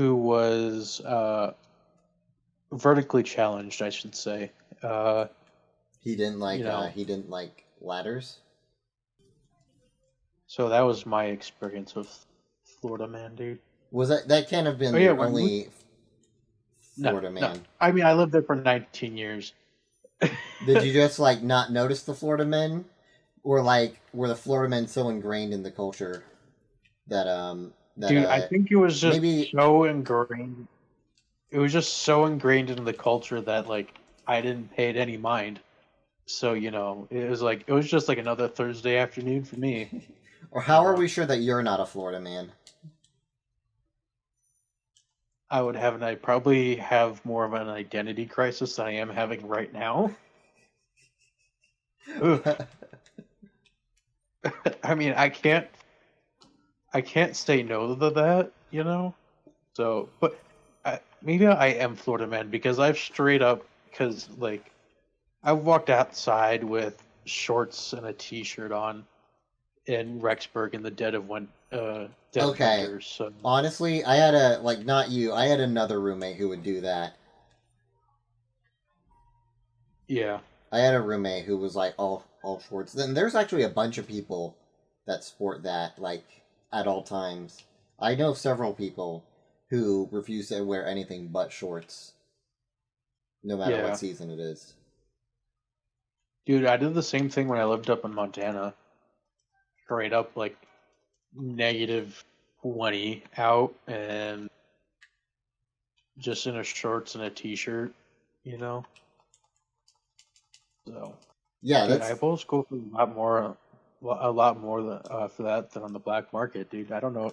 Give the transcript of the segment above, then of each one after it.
who was vertically challenged, I should say. Uh, He didn't you like know, he didn't like ladders. so that was my experience with Florida Man, dude. Was that can't have Oh been yeah, your when we only no, Florida no. man? I mean, I lived there for 19 years. Did you just like not notice the Florida men, or like were the Florida men so ingrained in the culture that Dude, I think it was just maybe so ingrained. It was just so ingrained into the culture that like I didn't pay it any mind. So, it was just like another Thursday afternoon for me. or You how are know, we sure that you're not a Florida man? I probably have more of an identity crisis than I am having right now. Ugh. I mean, I can't say no to that. So, but maybe I am Florida man because I've straight up because like I've walked outside with shorts and a t-shirt on in Rexburg in the dead of Okay. winter. So Honestly, I had a like not you. I had another roommate who would do that. yeah, I had a roommate who was like all shorts. Then there's actually a bunch of people that sport that like at all times. I know several people who refuse to wear anything but shorts, no matter what yeah, season it is. dude, I did the same thing when I lived up in Montana. Straight up like -20 out and just in a shorts and a t-shirt, you know. So, Yeah, dude, that's eyeballs go for a lot more for that than on the black market, dude. I don't know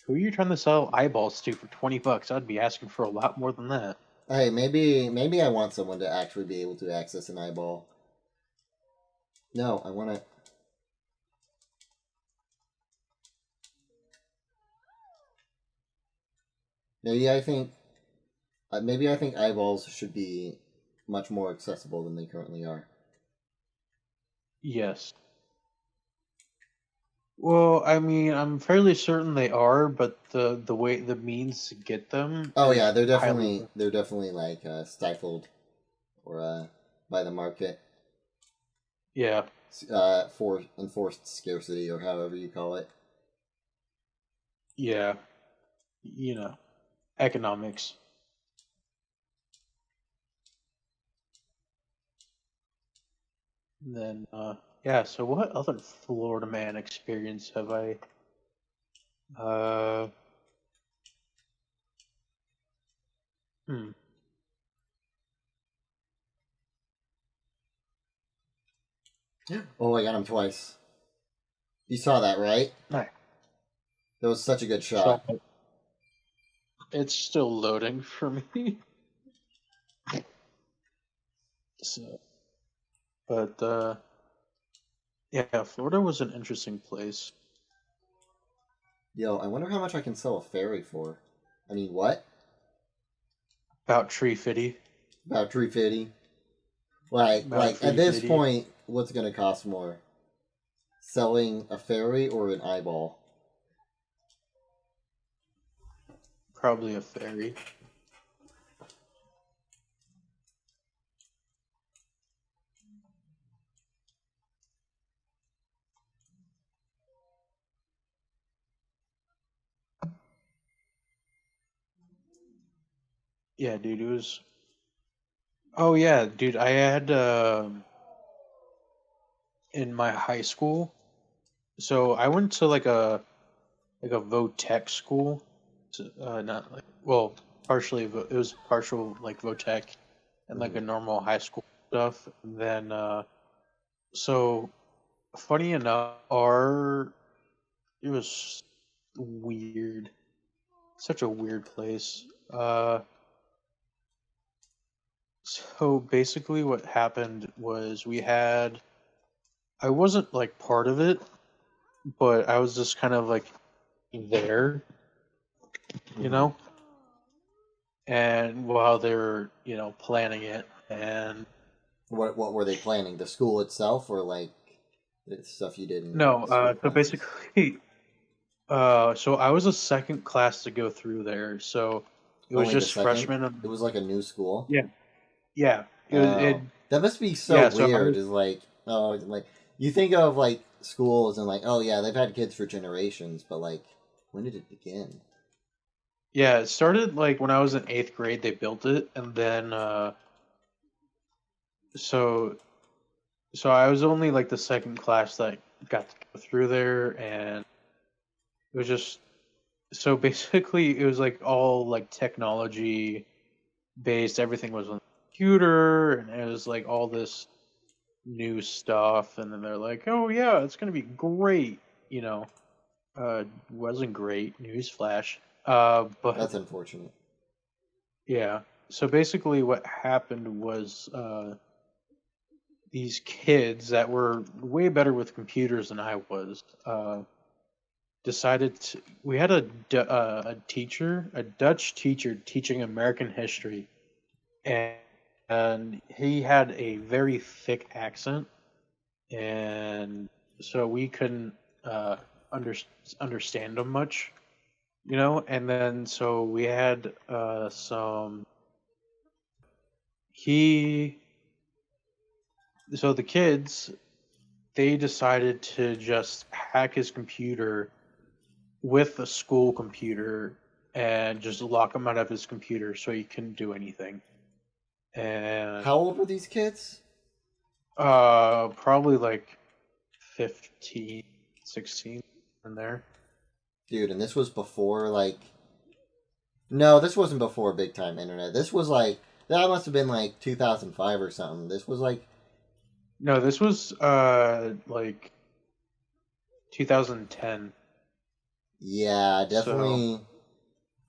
who are you trying to sell eyeballs to for 20 bucks. I'd be asking for a lot more than that. hey, maybe I want someone to actually be able to access an eyeball. No, I want to. Maybe I think maybe I think eyeballs should be much more accessible than they currently are. Yes. Well, I mean, I'm fairly certain they are, but the means to get them Oh yeah, is highly. they're definitely like stifled or by the market Yeah, for enforced scarcity or however you call it. yeah, you know, economics. And then, yeah. So, what other Florida man experience have I? Uh, hmm. Oh, I got him twice. You saw that, right? Nice. That was such a good So shot. it's still loading for me. So, but yeah, Florida was an interesting place. Yo, I wonder how much I can sell a ferry for. I mean, what? About tree fitty. About 350. About Like at tree this fitty. point, what's gonna cost more? Selling a ferry or an eyeball? Probably a ferry. Yeah, dude. It was. Oh yeah, dude. I had in my high school. So I went to like a vo-tech school. Not like well, it was partial like vo-tech and like Hmm. a normal high school stuff. And then so funny enough, our it was weird, such a weird place. So basically, what happened was I wasn't like part of it, but I was just kind of like there, you Hmm. know. And while they were, planning it, and What were they planning? The school itself, or like the stuff you did in no, school so classes? basically, So I was a second class to go through there, so it was Only the just second? freshmen. It was like a new school. Yeah, yeah. It was it. Oh, that must be so Yeah. So I weird. was. Is like, oh, like you think of like schools and like, oh yeah, they've had kids for generations, but like, when did it begin? Yeah, it started like when I was in eighth grade. They built it, and then so so I was only like the second class that got to go through there, and it was just so basically it was like all like technology based. Everything was on the computer, and it was like all this new stuff. And then they're like, "Oh yeah, it's gonna be great," you know. Wasn't great. Newsflash. But That's unfortunate. yeah. So basically, what happened was these kids that were way better with computers than I was decided to, we had a teacher, a Dutch teacher teaching American history, and, and he had a very thick accent, and so we couldn't uh, under, understand him much, you know. And then so we had some he so the kids they decided to just hack his computer with a school computer and just lock him out of his computer so he couldn't do anything. And How old were these kids? probably like 15, 16 in there. Dude, and this was before like no, this wasn't before big time internet. This was like that must have been like 2005 or something. This was like No, this was like 2010. yeah, So definitely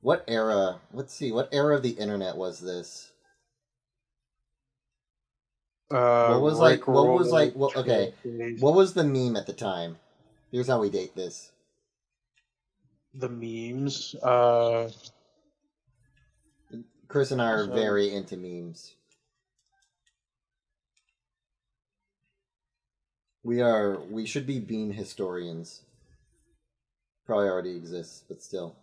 what era? Let's see. What era of the internet was this? Rick What was roll like well okay. days. What was the meme at the time? Here's how we date this. The memes. Chris and I are So very into memes. We should be bean historians. Probably already exists, but still.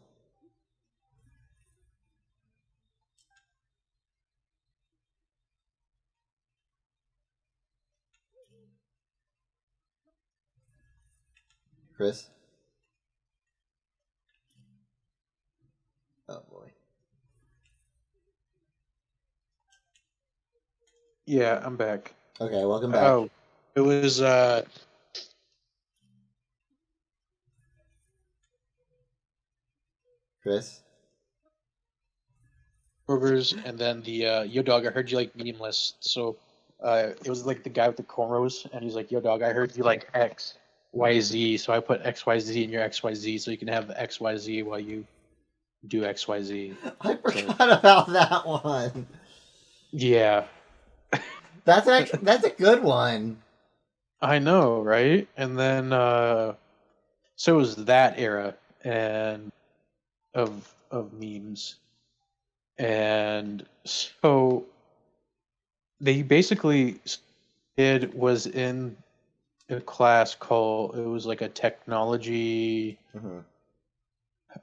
Chris? Oh boy. yeah, I'm back. Okay, welcome back. Oh, it was Chris? Rovers, and then the Yo Dog. I heard you like meme list. So it was like the guy with the cornrows, and he's like, Yo Dog, I heard you like X, Y, Z. So I put X, Y, Z in your X, Y, Z, so you can have the X, Y, Z while you do X, Y, Z. I So forgot about that one. yeah, That's a good one. I know, right? And then so it was that era and of memes, and so they basically did was in a class called it was like a technology Mm-hmm.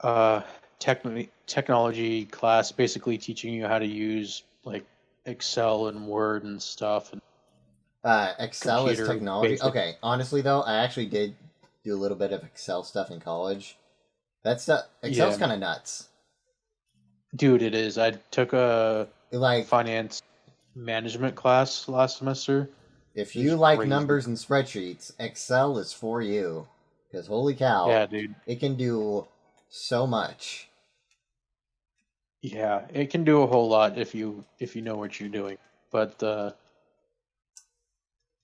uh technology class basically teaching you how to use like Excel and Word and stuff and Excel is computer technology. basic. Okay, honestly though, I actually did do a little bit of Excel stuff in college. Excel's Yeah, kind of nuts. dude, it is. I took a Like finance management class last semester. if It was you like crazy. numbers and spreadsheets, Excel is for you. Because holy cow, Yeah, dude. it can do so much. Yeah, it can do a whole lot if you know what you're doing. But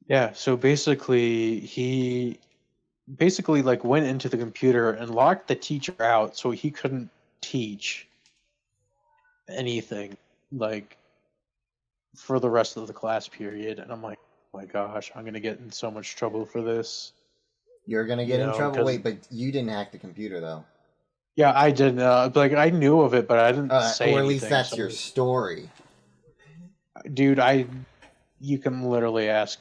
yeah, so basically he basically like went into the computer and locked the teacher out so he couldn't teach anything like for the rest of the class period. And I'm like, oh my gosh, I'm gonna get in so much trouble for this, You're gonna you get in know? trouble. Because Wait, but you didn't hack the computer though. yeah, I didn't like I knew of it, but I didn't say Or at least anything. that's your So, story. dude, you can literally ask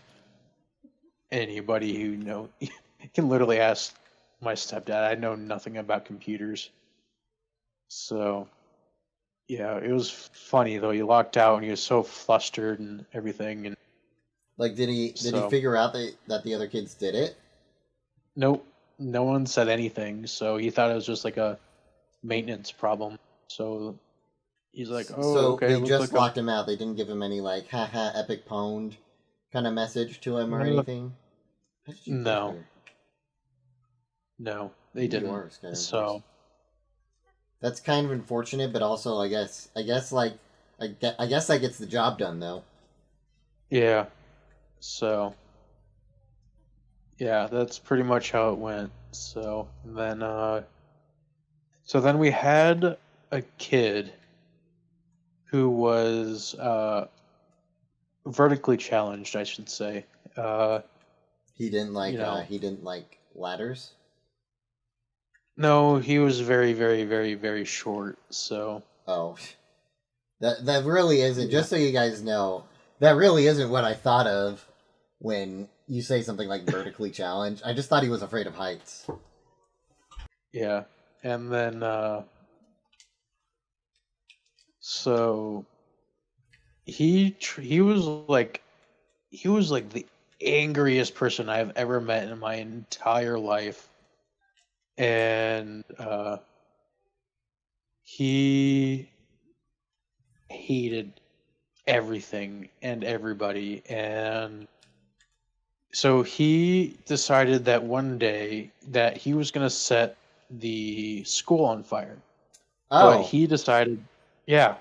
anybody who know you can literally ask my stepdad. I know nothing about computers. So, yeah, it was funny though. He locked out and he was so flustered and everything. And Like, did he so, figure out that the other kids did it? nope, no one said anything. So he thought it was just like a maintenance problem. So he's like, "Oh, So okay, they looks just like I'm." locked him out. They didn't give him any like haha epic pwned kind of message to him or Uh, anything. How did you get no, here? no, they Maybe you didn't. are Skyrim Horse. So That's kind of unfortunate, but also I guess like I guess that gets the job done though. yeah, so yeah, that's pretty much how it went. So then we had a kid who was vertically challenged, I should say. Uh, you know, He didn't like ladders. no, he was very, very, very, very short. So Oh, that really isn't. yeah, Just so you guys know, that really isn't what I thought of when you say something like vertically challenged. I just thought he was afraid of heights. yeah, and then so he was like the angriest person I've ever met in my entire life, and he hated everything and everybody, and so he decided that one day that he was going to set the school on fire. But Oh, he decided, yeah.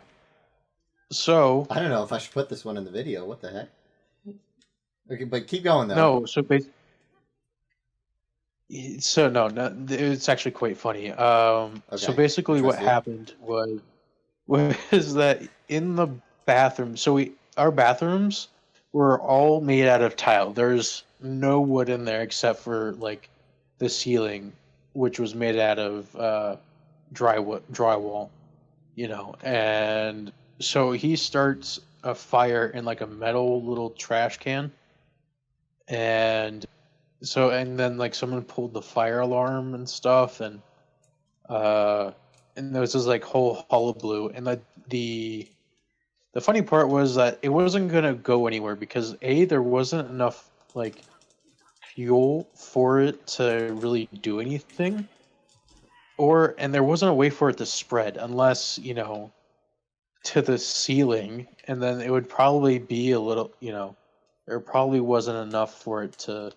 So I don't know if I should put this one in the video. What the heck? Okay, but keep going though. no, so no, it's actually quite funny. So Okay, I basically, what trust you. happened was that in the bathroom. So our bathrooms were all made out of tile. There's no wood in there except for like the ceiling, which was made out of drywall. And so he starts a fire in like a metal little trash can, and and then like someone pulled the fire alarm and stuff, uh and there was this like whole hullabaloo, and the funny part was that it wasn't gonna go anywhere because there wasn't enough like fuel for it to really do anything, and there wasn't a way for it to spread unless to the ceiling, and then it would probably be a little, there probably wasn't enough for it to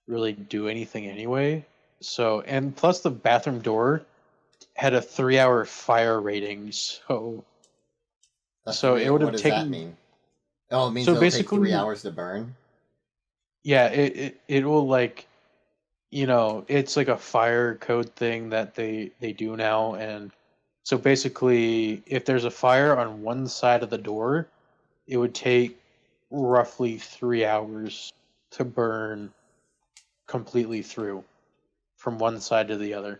really do anything anyway. So, and plus the bathroom door had a 3-hour fire rating, so it would What have does that taken. mean? Oh, it means So it'll take three basically, hours to burn. yeah, it will like, it's like a fire code thing that they do now, and so basically, if there's a fire on one side of the door, it would take roughly 3 hours to burn completely through from one side to the other.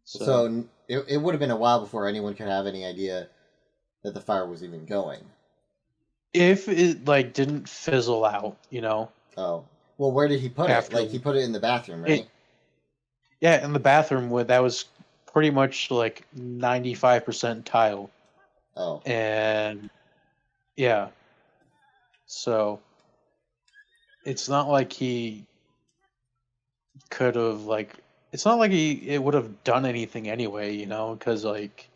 So So it would have been a while before anyone could have any idea that the fire was even going. if it like didn't fizzle out, Oh, well, where did he put it? after Like he put it in the bathroom, it, right? yeah, in the bathroom that was pretty much like 95% tile, Oh, and yeah, so it's not like he could have like it's not like it would have done anything anyway, because like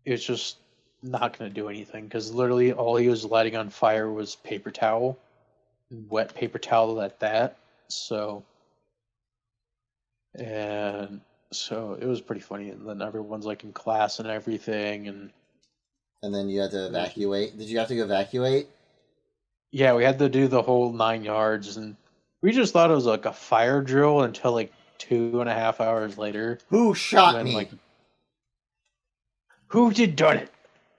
it's just not going to do anything because literally all he was lighting on fire was paper towel, wet paper towel at that. So, and so it was pretty funny. And then everyone's like in class and everything. and then you had to It was, evacuate. Did you have to evacuate? yeah, we had to do the whole 9 yards. And we just thought it was like a fire drill until like 2.5 hours later Who shot when like, me? who did done it?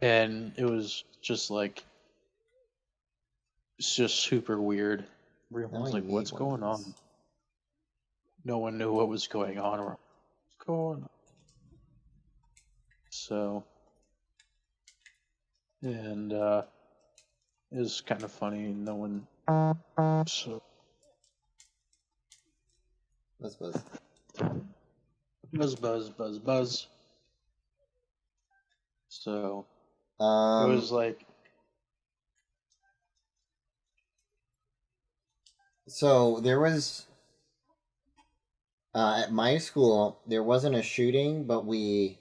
And it was just like, it's just super weird. Now Everyone's I like, need what's one of going these. on? No one knew what was going on or what's going on. So, and it was kind of funny. No one. So, Buzz buzz. Buzz, buzz, buzz, buzz. So it Um. was like, So there was at my school there wasn't a shooting, but we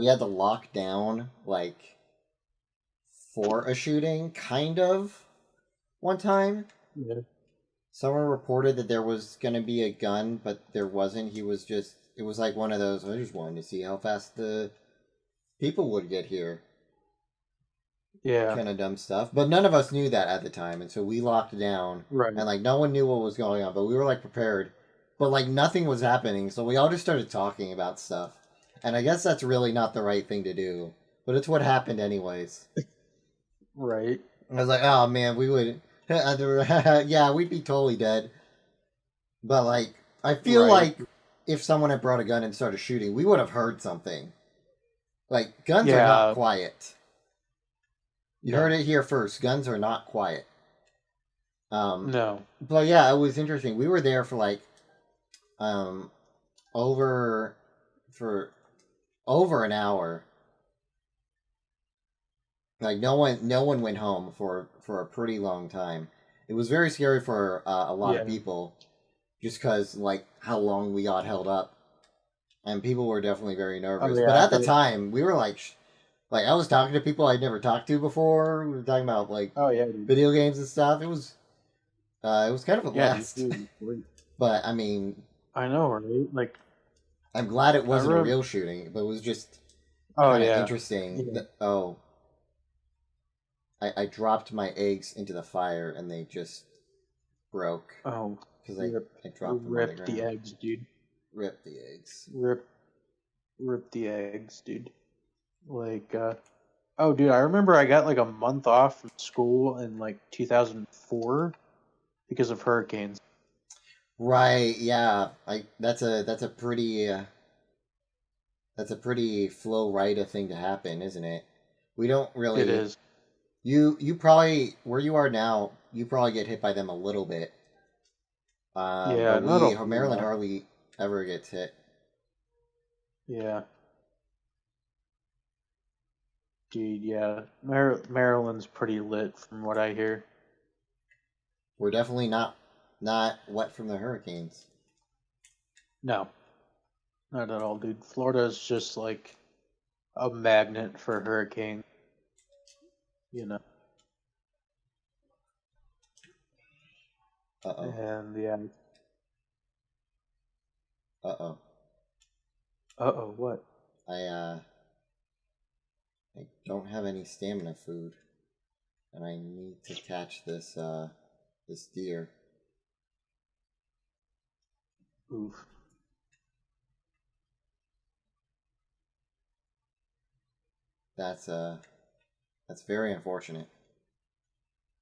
had to lock down like for a shooting, kind of one time. yeah, Someone reported that there was gonna be a gun, but there wasn't. It was like one of those. I just wanted to see how fast the people would get here, yeah, kind of dumb stuff. But none of us knew that at the time, and so we locked down, right, and like no one knew what was going on, but we were like prepared. But like nothing was happening, so we all just started talking about stuff. And I guess that's really not the right thing to do, but it's what happened anyways. right, I was like, oh man, we would, yeah, we'd be totally dead. But like, I feel right, like if someone had brought a gun and started shooting, we would have heard something. Like, guns are not yeah, quiet. You heard no, it here first. Guns are not quiet. Um, no, but yeah, it was interesting. We were there for like, um, over for over an hour. Like no one went home for a pretty long time. It was very scary for a lot of yeah, people, just because like how long we got held up, and people were definitely very oh nervous. But yeah, at the time, we were like I was talking to people I'd never talked to before. We were talking about like oh yeah, dude. video games and stuff. It was kind of a Yeah, dude, blast. dude, great. But I mean, I know, right? Like, I'm glad it I wasn't a remember. real shooting, but it was just Oh kind of yeah, interesting. yeah. Oh, I dropped my eggs into the fire and they just broke Oh, because rip, I dropped them on the rip the ground. eggs, dude. Rip the eggs. Rip, rip the eggs, dude. Like, oh, dude, I remember I got like a month off from school in like 2004 because of hurricanes. Right, yeah. That's a pretty flow rida thing to happen, isn't it? We don't It really is. you probably where you are now, you probably get hit by them a little bit. Yeah, But not a we whole Maryland lot. hardly ever gets hit. Yeah, dude, yeah. Maryland's pretty lit from what I hear. We're definitely not wet from the hurricanes. No, not at all, dude. Florida's just like a magnet for hurricanes, you know. Uh oh. And yeah, Uh uh-oh, what? oh. I don't have any stamina food, and I need to catch this deer. Oof. That's that's very unfortunate.